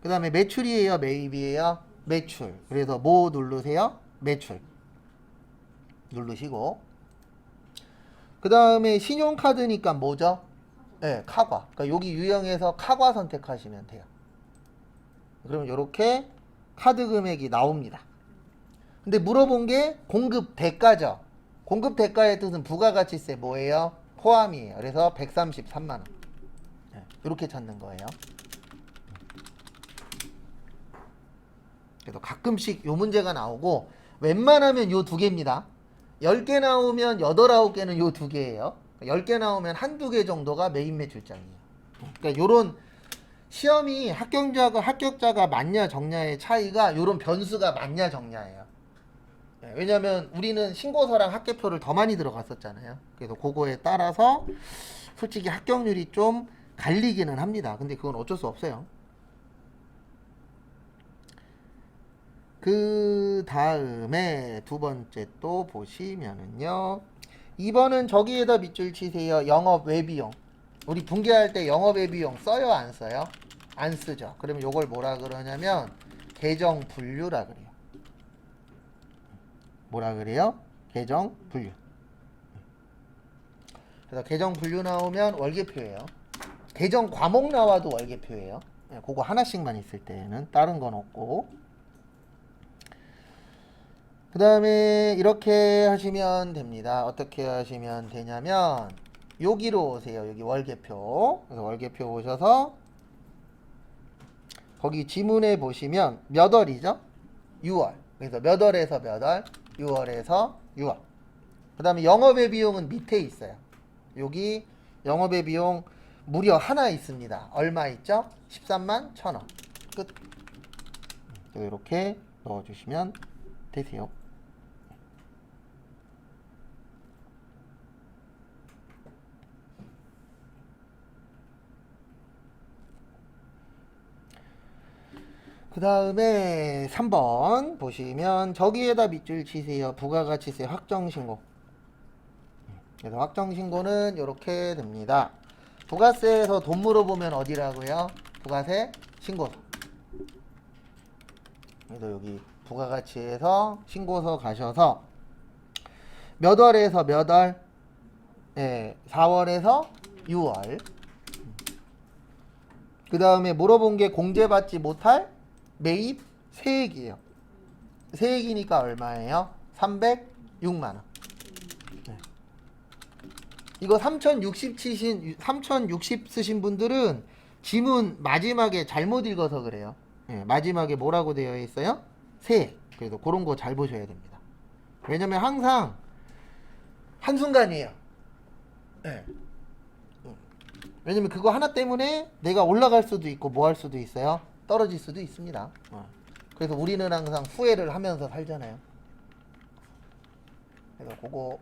그 다음에 매출이에요? 매입이에요? 매출. 그래서 뭐 누르세요? 매출 누르시고 그 다음에 신용카드니까 뭐죠? 네, 카과. 그러니까 여기 유형에서 카과 선택하시면 돼요. 그러면 이렇게 카드 금액이 나옵니다. 근데 물어본 게 공급 대가죠. 공급 대가의 뜻은 부가가치세 뭐예요? 포함이에요. 그래서 133만 원. 네, 이렇게 찾는 거예요. 그래서 가끔씩 요 문제가 나오고 웬만하면 요 두 개입니다. 10개 나오면 8, 9개는 요 두 개예요. 10개 나오면 한두 개 정도가 메인 매출장이에요. 그러니까 요런 시험이 합격자가 맞냐 적냐의 차이가 요런 변수가 맞냐 적냐예요. 왜냐면 우리는 신고서랑 합계표를 더 많이 들어갔었잖아요. 그래서 그거에 따라서 솔직히 합격률이 좀 갈리기는 합니다. 근데 그건 어쩔 수 없어요. 그 다음에 두 번째 또 보시면은요. 2번은 저기에다 밑줄 치세요. 영업 외비용. 우리 분계할 때 영업 외비용 써요? 안 써요? 안 쓰죠. 그러면 요걸 뭐라 그러냐면 계정 분류라 그래요. 뭐라 그래요? 계정 분류. 그래서 계정 분류 나오면 월계표예요. 계정 과목 나와도 월계표예요. 그거 하나씩만 있을 때는 다른 건 없고. 그 다음에 이렇게 하시면 됩니다. 어떻게 하시면 되냐면 여기로 오세요. 여기 월계표. 그래서 월계표 오셔서 거기 지문에 보시면 몇 월이죠? 6월. 그래서 몇 월에서 몇 월? 6월에서 6월. 그 다음에 영업의 비용은 밑에 있어요. 여기 영업의 비용 무려 하나 있습니다. 얼마 있죠? 13만 1,000원. 끝. 이렇게 넣어주시면 되세요. 그 다음에 3번 보시면 저기에다 밑줄 치세요. 부가가치세 확정신고. 그래서 확정신고는 이렇게 됩니다. 부가세에서 돈 물어보면 어디라고요? 부가세 신고서. 그래서 여기 부가가치에서 신고서 가셔서 몇 월에서 몇 월? 예, 4월에서 6월. 그 다음에 물어본 게 공제받지 못할 매입 세액이에요. 세액이니까 얼마예요? 306만 원. 네. 이거 3060 쓰신 분들은 지문 마지막에 잘못 읽어서 그래요. 네, 마지막에 뭐라고 되어 있어요? 세액. 그래서 그런 거 잘 보셔야 됩니다. 왜냐면 항상 한순간이에요. 네. 왜냐면 그거 하나 때문에 내가 올라갈 수도 있고 뭐 할 수도 있어요. 떨어질 수도 있습니다. 그래서 우리는 항상 후회를 하면서 살잖아요. 그래서 그거